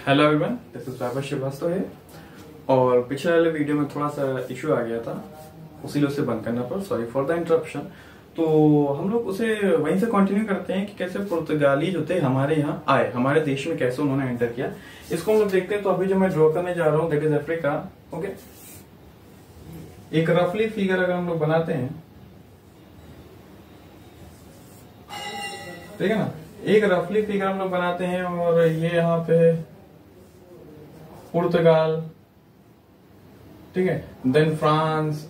Hello everyone, this is वैभव श्रीवास्तव है। और पिछले वाले वीडियो में थोड़ा सा इशू आ गया था, उसी उसे बंद करना पड़ा। Sorry for the interruption. तो हम लोग उसे वहीं से कंटिन्यू करते हैं कि कैसे पुर्तगाली जो थे हमारे यहाँ आए, हमारे देश में कैसे उन्होंने एंटर किया, इसको हम लोग देखते हैं। तो अभी जो मैं ड्रॉ करने जा रहा हूँ दैट इज अफ्रीका। ओके, एक रफली फिगर अगर हम लोग बनाते हैं, ठीक है ना, एक रफली फिगर हम लोग बनाते हैं और ये यहाँ पे पुर्तगाल, ठीक है, then France,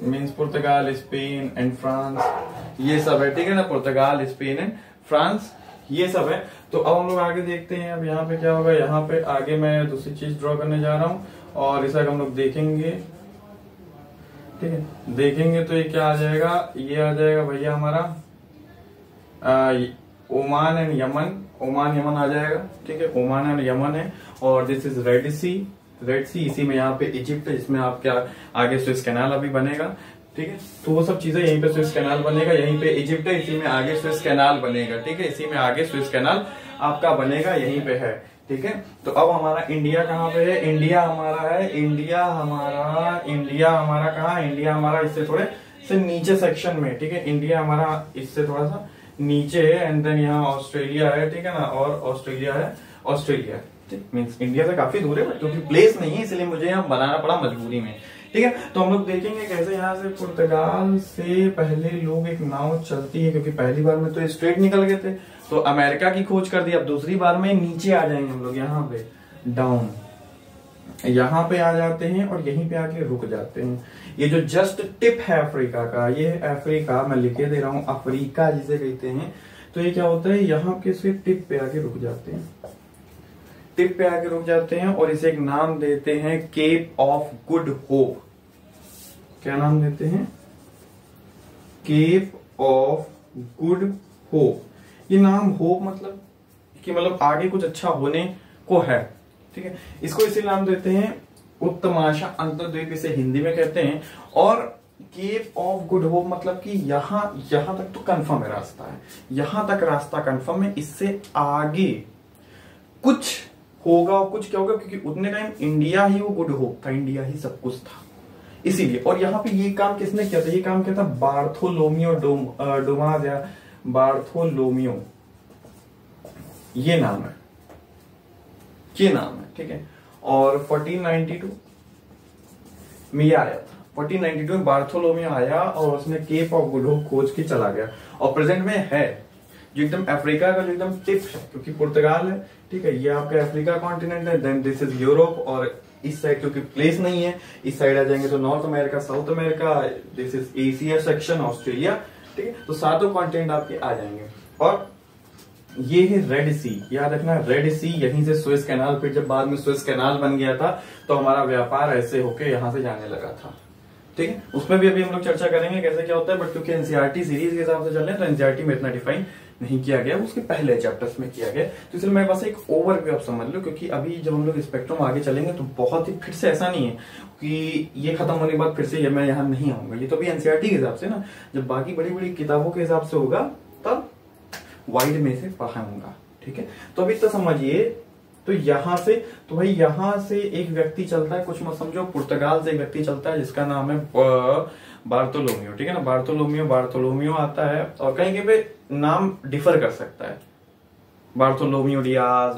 means Portugal, Spain and France, ये सब है, ठीक है ना, पुर्तगाल, स्पेन एंड फ्रांस, ये सब है। तो अब हम लोग आगे देखते हैं। अब यहाँ पे क्या होगा, यहाँ पे आगे मैं दूसरी चीज ड्रॉ करने जा रहा हूँ और इसे हम लोग देखेंगे, ठीक है, देखेंगे तो ये क्या आ जाएगा, ये आ जाएगा भैया हमारा Oman and Yemen, Oman Yemen आ जाएगा, ठीक है, ओमान एंड यमन है। और this is Red Sea, Red Sea, इसी में यहाँ पे इजिप्ट है, जिसमें आप क्या आगे स्विस कैनाल अभी बनेगा, ठीक है। तो वो सब चीजें, यहीं पे स्विस कैनाल बनेगा, यहीं पे इजिप्ट है, इसी में आगे स्विस कैनाल बनेगा, ठीक है, इसी में आगे स्विस कैनाल आपका बनेगा, यहीं पे है, ठीक है। तो अब हमारा इंडिया कहाँ पे है, इंडिया हमारा है, इंडिया हमारा कहाँ, इंडिया हमारा इससे थोड़े से नीचे सेक्शन में, ठीक है, इंडिया हमारा इससे थोड़ा सा नीचे है। एंड देन यहाँ ऑस्ट्रेलिया है, ठीक है ना, और ऑस्ट्रेलिया है, ऑस्ट्रेलिया, ठीक, मीन्स इंडिया से काफी दूर है, क्योंकि प्लेस नहीं है इसलिए मुझे यहाँ बनाना पड़ा मजबूरी में, ठीक है। तो हम लोग देखेंगे कैसे यहाँ से पुर्तगाल से पहले लोग, एक नाव चलती है, क्योंकि पहली बार में तो स्ट्रेट निकल गए थे, तो अमेरिका की खोज कर दी। अब दूसरी बार में नीचे आ जाएंगे हम लोग, यहाँ पे डाउन, यहाँ पे आ जाते हैं और यहीं पे आके रुक जाते हैं। ये जो जस्ट टिप है अफ्रीका का, ये अफ्रीका, मैं लिखे दे रहा हूं, अफ्रीका जिसे कहते हैं। तो ये क्या होता है, यहाँ के से टिप पे आके रुक जाते हैं, टिप पे आके रुक जाते हैं और इसे एक नाम देते हैं केप ऑफ गुड होप। क्या नाम देते हैं, केप ऑफ गुड होप। ये नाम होप मतलब कि मतलब आगे कुछ अच्छा होने को है, ठीक है। इसको इसे नाम देते हैं उत्तमाशा अंतर्द्वीप, इसे हिंदी में कहते हैं। और केप ऑफ गुड होप मतलब कि यहां तक तो कंफर्म है रास्ता है, यहां तक रास्ता कंफर्म है, इससे आगे कुछ होगा और कुछ क्या होगा, क्योंकि उतने टाइम इंडिया ही वो गुड होप था, इंडिया ही सब कुछ था, इसीलिए। और यहाँ पे ये काम किसने किया था, ये काम किया था बार्थोलोमियो डोमास या बार्थोलोमियो, ये नाम है, ये नाम है, ठीक है। और 1492 में ये आया था, 1492 में बार्थोलोमियो आया और उसने केप ऑफ गुड होप खोज के चला गया। और प्रेजेंट में है जो एकदम अफ्रीका का जो एकदम टिप है, क्योंकि पुर्तगाल है, ठीक है, ये आपका अफ्रीका कॉन्टिनेंट है, देन दिस इज यूरोप, और इस साइड क्योंकि प्लेस नहीं है, इस साइड आ जाएंगे तो north America, south America, this is Asia section, Australia, ठीक है। तो सातों कॉन्टिनेंट आपके आ जाएंगे। और ये है रेड सी, याद रखना, रेड सी, यहीं से स्विस कैनाल, फिर जब बाद में स्विस कैनाल बन गया था तो हमारा व्यापार ऐसे होके यहां से जाने लगा था, ठीक है। उसमें भी अभी हम लोग चर्चा करेंगे कैसे क्या होता है, बट क्योंकि एनसीईआरटी सीरीज के हिसाब से चल रहे हैं तो एनसीईआरटी में इतना डिफाइन नहीं किया गया, उसके पहले चैप्टर्स में किया गया। तो इसलिए मैं बस एक ओवरव्यू आप समझ लो, क्योंकि अभी जब हम लोग स्पेक्ट्रम आगे चलेंगे तो बहुत ही फिर से ऐसा नहीं है कि ये खत्म होने के बाद फिर से मैं यहाँ नहीं आऊंगा, ये तो अभी एनसीईआरटी के हिसाब से ना, जब बाकी बड़ी बड़ी किताबों के हिसाब से होगा तब वाइड में से पढ़ाऊंगा, ठीक है। तो अभी तो समझिए, तो यहां से, तो भाई यहां से एक व्यक्ति चलता है, कुछ मत समझो, पुर्तगाल से एक व्यक्ति चलता है जिसका नाम है बार्थोलोमियो, ठीक है ना, बार्थोलोमियो आता है। और कहीं कहीं पे नाम डिफर कर सकता है, बार्थोलोमियो डियाज,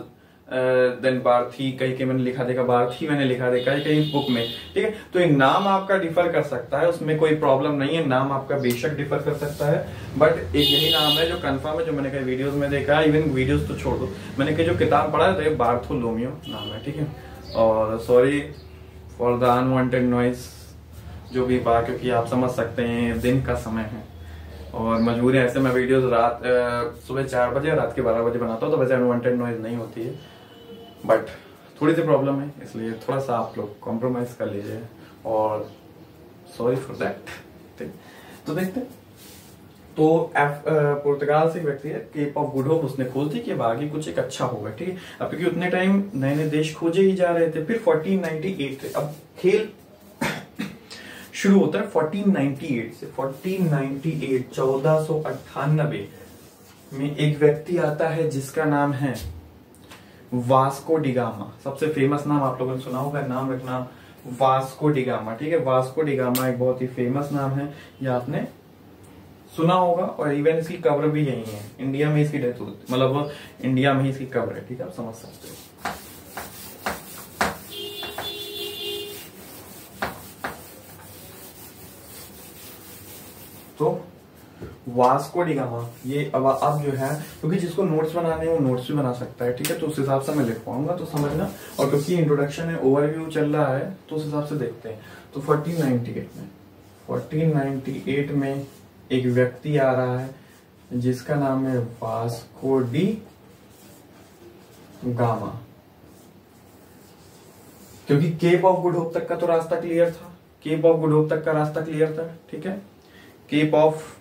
देन बार्थी, कहीं मैंने लिखा देखा, बार्थी मैंने लिखा देखा है कहीं बुक में, ठीक है। तो ये नाम आपका डिफर कर सकता है, उसमें कोई प्रॉब्लम नहीं है, नाम आपका बेशक डिफर कर सकता है, बट एक यही नाम है जो कंफर्म है, जो मैंने कई वीडियोस में देखा है, इवन वीडियोस तो छोड़ दो, मैंने कई जो किताब पढ़ा है तो बार्थोलोमियो नाम है, ठीक है। और sorry for the unwanted noise जो भी बात, क्योंकि आप समझ सकते हैं दिन का समय है और मजबूरी ऐसे मैं वीडियोस रात सुबह 4 बजे रात के 12 बजे बनाता हूँ, तो वैसे अनवांटेड नॉइज नहीं होती है, बट थोड़ी सी प्रॉब्लम है, इसलिए थोड़ा सा आप लोग कॉम्प्रोमाइज कर लीजिए, और सॉरी फॉर दैट, ठीक। तो देखते हैं, तो पुर्तगाल से एक व्यक्ति है, केप ऑफ गुड होप, उसने खोज दी कि अब आगे कुछ एक अच्छा होगा, ठीक है। अब क्योंकि उतने टाइम नए नए देश खोजे ही जा रहे थे, फिर 1498 थे, अब खेल शुरू होता है 1498 से। 1498 में एक व्यक्ति आता है जिसका नाम है वास्को डिगामा, सबसे फेमस नाम आप लोगों ने सुना होगा, नाम रखना वास्को डिगामा। ठीक है, वास्को डिगामा एक बहुत ही फेमस नाम है, ये आपने सुना होगा। और इवन इसकी कब्र भी यही है, इंडिया में इसकी डेथ होती, मतलब इंडिया में ही इसकी कब्र है। ठीक है, आप समझ सकते हो। तो वास्को डिगामा ये अब जो है, क्योंकि जिसको नोट्स बनाने हैं वो नोट्स भी बना सकता है। ठीक है, तो उस हिसाब से मैं लिख पाऊंगा, तो समझना। और क्योंकि इंट्रोडक्शन है, ओवरव्यू चल रहा है, तो उस हिसाब से देखते हैं। तो 1498 में एक व्यक्ति आ रहा है जिसका नाम है वास्को डी गामा। क्योंकि केप ऑफ गुड होप तक का तो रास्ता क्लियर था, केप ऑफ गुड होप तक का रास्ता क्लियर था। ठीक है, केप ऑफ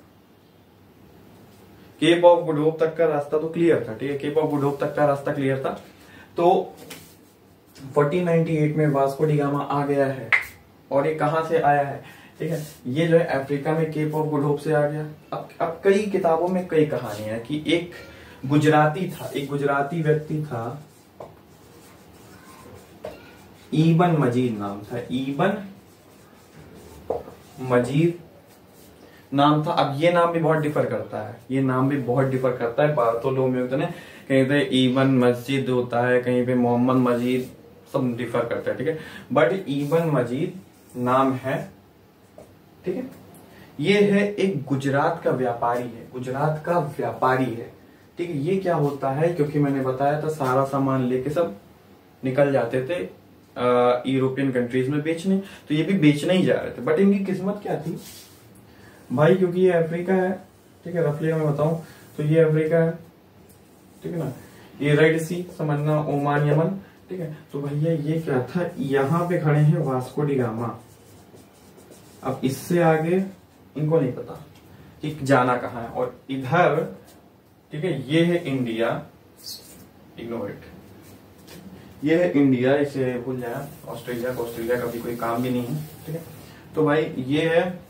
गुड होप तक का रास्ता तो क्लियर था। ठीक है, केप ऑफ गुड होप तक का रास्ता क्लियर था। तो 1498 में वास्को डी गामा आ गया है। और ये कहां से आया है? ठीक है, ये जो है अफ्रीका में केप ऑफ गुड होप से आ गया। अब कई किताबों में कई कहानियां है कि एक गुजराती था, एक गुजराती व्यक्ति था, इबन मजीद नाम था, इबन मजीद नाम था। अब ये नाम भी बहुत डिफर करता है, ये नाम भी बहुत डिफर करता है। बातों लोग में होते हैं, कहीं पे इबन मस्जिद होता है, कहीं पे मोहम्मद मजीद, सब डिफर करता है। ठीक है, बट इबन मजीद नाम है। ठीक है, ये है एक गुजरात का व्यापारी है, गुजरात का व्यापारी है। ठीक है, ये क्या होता है, क्योंकि मैंने बताया था सारा सामान लेके सब निकल जाते थे यूरोपियन कंट्रीज में बेचने, तो ये भी बेचने ही जा रहे थे। बट इनकी किस्मत क्या थी भाई, क्योंकि ये अफ्रीका है। ठीक है, रफली मैं बताऊं तो ये अफ्रीका है। ठीक है ना, ये रेड सी समझना, ओमान यमन। ठीक है, तो भैया ये क्या था, यहां पे खड़े हैं वास्को डी गामा। अब इससे आगे इनको नहीं पता कि जाना कहाँ है। और इधर, ठीक है, ये है इंडिया, इग्नोर इट, ये है इंडिया, इसे भूल जाए। ऑस्ट्रेलिया का भी कोई काम भी नहीं है। ठीक है, तो भाई ये है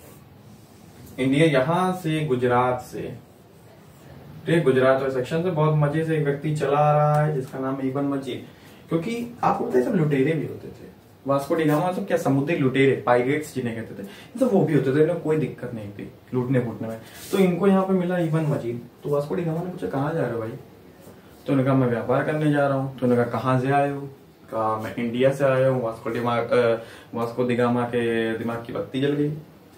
इंडिया, यहां से गुजरात से, ठीक है, गुजरात और सेक्शन से बहुत मजे से एक व्यक्ति चला आ रहा है जिसका नाम है इबन मजीद। क्योंकि आपको पता है सब लुटेरे भी होते थे, वास्को डी गामा सब क्या समुद्री लुटेरे, पायरेट्स जिन्हें कहते थे, सब वो भी होते थे, इन्हें कोई दिक्कत नहीं थी लूटने फूटने में। तो इनको यहाँ पे मिला इबन मजीद। तो वास्को डी गामा ने पूछा कहाँ जा रहे हो भाई? तो उन्होंने कहा मैं व्यापार करने जा रहा हूँ। तो उन्होंने कहा कहाँ से आए हो? कहा मैं इंडिया से आया हूँ। वास्को डी गामा के दिमाग की बत्ती जल गई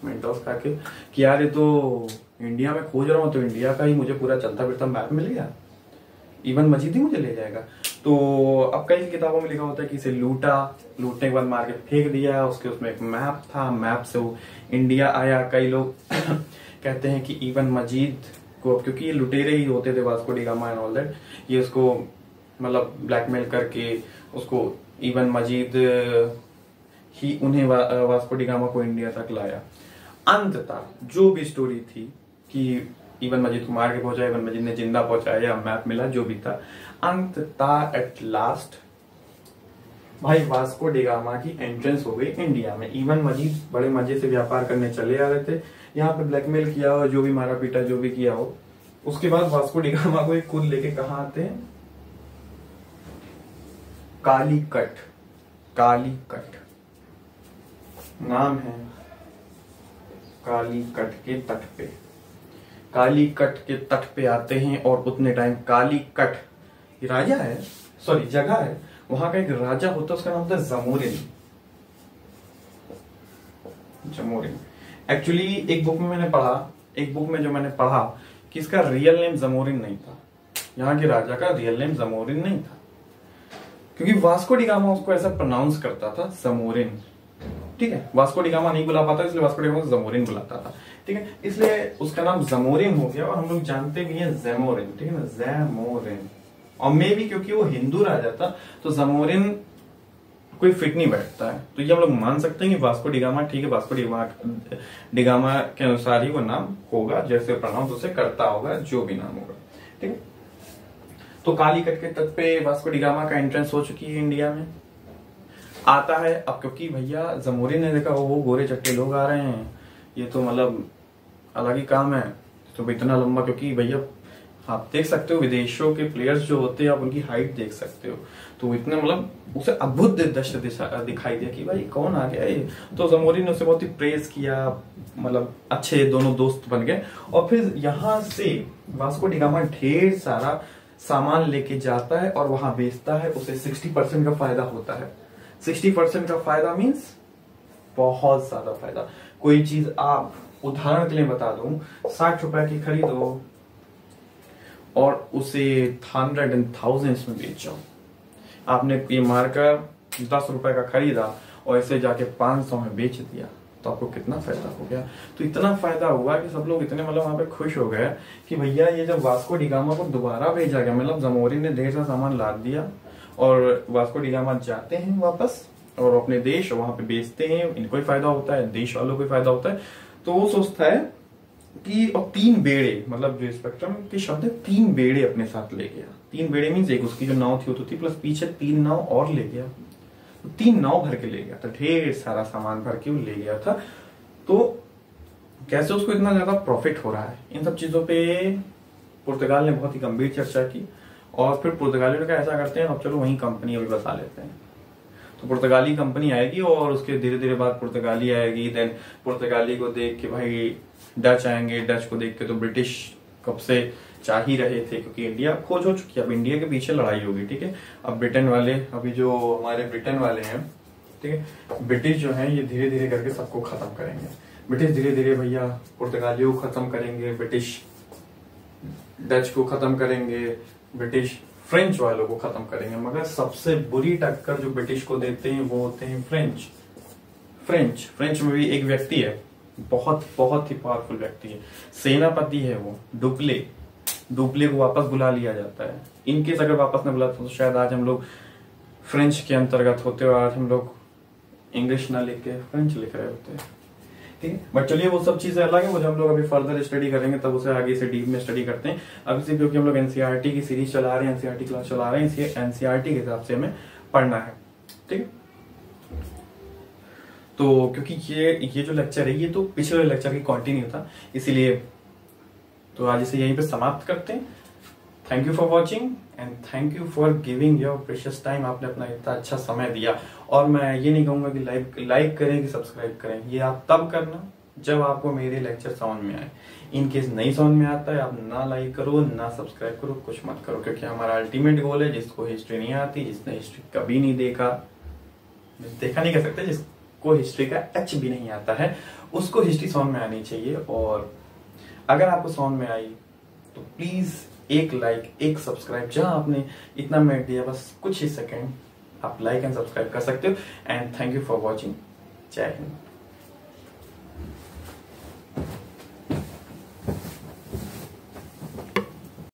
मेंटोस खा के कि यार ये तो इंडिया में खोज रहा हूँ, तो इंडिया का ही मुझे पूरा चलता फिरता मैप मिल गया, इबन मजीद ही मुझे ले जाएगा। तो अब कई किताबों में लिखा होता है कि इसे लूटने के बाद मार के फेंक दिया। उसके उसमें एक मैप था, मैप से वो इंडिया आया। कई लोग कहते हैं कि इबन मजीद को, क्योंकि ये लुटेरे ही होते थे Vasco D gamma and all that, ये उसको मतलब ब्लैकमेल करके उसको इबन मजीद ही उन्हें वास्को डी गामा को इंडिया तक लाया। अंततः जो भी स्टोरी थी कि इबन मजीद को मार के पहुंचा, इबन मजीद ने जिंदा पहुंचाया या मैप मिला, जो भी था, अंततः एट लास्ट भाई वास्को डी गामा की एंट्रेंस हो गई इंडिया में। इबन मजीद बड़े मजे से व्यापार करने चले आ रहे थे, यहाँ पे ब्लैकमेल किया हो, जो भी मारा पीटा जो भी किया हो। उसके बाद वास्को डी गामा को खुद लेके कहाँ आते हैं? कालीकट, कालीकट नाम है, कालीकट के तट पे, कालीकट के तट पे आते हैं। और उतने टाइम कालीकट राजा है, सॉरी जगह है, वहां का एक राजा होता है, उसका नाम था जमोरिन। जमोरिन एक्चुअली एक बुक में मैंने पढ़ा कि इसका रियल नेम जमोरिन नहीं था, यहाँ के राजा का रियल नेम जमोरिन नहीं था, क्योंकि वास्को डी गामा उसको ऐसा प्रोनाउंस करता था जमोरिन। ठीक है, वास्को डी गामा नहीं बुला पाता, इसलिए वास्को डी गामा को जमोरिन बुलाता था। ठीक है, इसलिए उसका नाम जमोरिन हो गया। और हम लोग जानते भी हैं जैमोरिन, ठीक है ना, जैमोरिन। और मे भी क्योंकि वो हिंदू राजा था, तो जमोरिन कोई फिट नहीं बैठता है, तो ये हम लोग मान सकते हैं कि वास्को डी गामा, ठीक है, वास्को डी गामा के अनुसार ही वो नाम होगा, जैसे प्रोनाउंस उसे करता होगा, जो भी नाम होगा। ठीक है, तो कालीकट के तट पे वास्को डी गामा का एंट्रेंस हो चुकी है इंडिया में, आता है। अब क्योंकि भैया जमोरिन ने देखा वो गोरे चट्टे लोग आ रहे हैं, ये तो मतलब अलग ही काम है, तो इतना लंबा, क्योंकि भैया आप देख सकते हो विदेशों के प्लेयर्स जो होते हैं, आप उनकी हाइट देख सकते हो, तो इतने मतलब उसे अद्भुत दृश्य दिखाई दिया कि भाई कौन आ गया ये। तो जमोरी ने उसे बहुत ही प्रेज किया, मतलब अच्छे दोनों दोस्त बन गए। और फिर यहाँ से वास्को डी गामा ढेर सारा सामान लेके जाता है और वहां बेचता है, उसे 60% का फायदा होता है। 60% का फायदा मीन्स बहुत ज्यादा फायदा। कोई चीज आप उदाहरण के लिए बता दूं, 60 रुपए की खरीदो और उसे 100 and thousands में बेचो। आपने ये मार्कर 10 रुपए का खरीदा और इसे जाके 500 में बेच दिया, तो आपको कितना फायदा हो गया। तो इतना फायदा हुआ कि सब लोग इतने मतलब वहां पे खुश हो गए कि भैया ये जब वास्को डी गामा को दोबारा भेजा गया, मतलब जमोरी ने ढेर सा सामान लाद दिया और वास्को डी गामा जाते हैं वापस और अपने देश वहां पे बेचते हैं, इनको ही फायदा होता है, देश वालों को ही फायदा होता है। तो वो सोचता है कि और 3 बेड़े, मतलब जो स्पेक्ट्रम के शब्द है, 3 बेड़े अपने साथ ले गया। 3 बेड़े मीन्स एक उसकी जो नाव थी वो तो थी, प्लस पीछे 3 नाव और ले गया, तो 3 नाव भर के ले गया था, ढेर सारा सामान भर के वो ले गया था। तो कैसे उसको इतना ज्यादा प्रॉफिट हो रहा है, इन सब चीजों पे पुर्तगाल ने बहुत ही गंभीर चर्चा की। और फिर पुर्तगालियों ने कहा ऐसा करते हैं अब चलो वही कंपनी अभी बसा लेते हैं। तो पुर्तगाली कंपनी आएगी और उसके धीरे धीरे बाद पुर्तगाली आएगी, देन पुर्तगाली को देख के भाई डच आएंगे, डच को देख के तो ब्रिटिश कब से चाह ही रहे थे, क्योंकि इंडिया खोज हो चुकी है, अब इंडिया के पीछे लड़ाई होगी, ठीक है। अब ब्रिटेन वाले, अभी जो हमारे ब्रिटेन वाले हैं, ठीक है, ब्रिटिश जो है ये धीरे धीरे करके सबको खत्म करेंगे। ब्रिटिश धीरे धीरे भैया पुर्तगालियों को खत्म करेंगे, ब्रिटिश डच को खत्म करेंगे, ब्रिटिश फ्रेंच वालों को खत्म करेंगे। मगर सबसे बुरी टक्कर जो ब्रिटिश को देते हैं वो होते हैं फ्रेंच में भी एक व्यक्ति है, बहुत बहुत ही पावरफुल व्यक्ति है, सेनापति है वो, डुप्ले को वापस बुला लिया जाता है। इनकेस अगर वापस न बुलाते तो शायद आज हम लोग फ्रेंच के अंतर्गत होते और आज हम लोग इंग्लिश ना लेके फ्रेंच लिख रहे होते, ठीक है। बट चलिए वो सब चीजें अलग है, वो जब हम लोग अभी फर्दर स्टडी करेंगे तब उसे आगे से डीप में स्टडी करते हैं। अभी से क्योंकि हम लोग एनसीईआरटी की सीरीज चला रहे हैं, एनसीईआरटी क्लास चला रहे हैं, इसलिए एनसीईआरटी के हिसाब से हमें पढ़ना है, ठीक। तो क्योंकि ये जो लेक्चर है ये तो पिछले लेक्चर की कंटिन्यू था, इसीलिए तो आज इसे यहीं पे समाप्त करते हैं। Thank you for watching and thank you for giving your precious time. आपने अपना इतना अच्छा समय दिया। और मैं ये नहीं कहूंगा कि लाइक करें कि सब्सक्राइब करें, ये आप तब करना जब आपको मेरे लेक्चर समझ में आए। इन केस नहीं समझ में आता है, आप ना लाइक करो ना सब्सक्राइब करो, कुछ मत करो, क्योंकि हमारा अल्टीमेट गोल है जिसको हिस्ट्री नहीं आती, जिसने हिस्ट्री कभी नहीं देखा नहीं कर सकते, जिसको हिस्ट्री का एच भी नहीं आता है, उसको हिस्ट्री समझ में आनी चाहिए। और अगर आपको समझ में आई तो प्लीज एक लाइक, एक सब्सक्राइब, जहां आपने इतना मिनट दिया बस कुछ ही सेकंड, आप लाइक एंड सब्सक्राइब कर सकते हो। And thank you for watching. जय हिंद।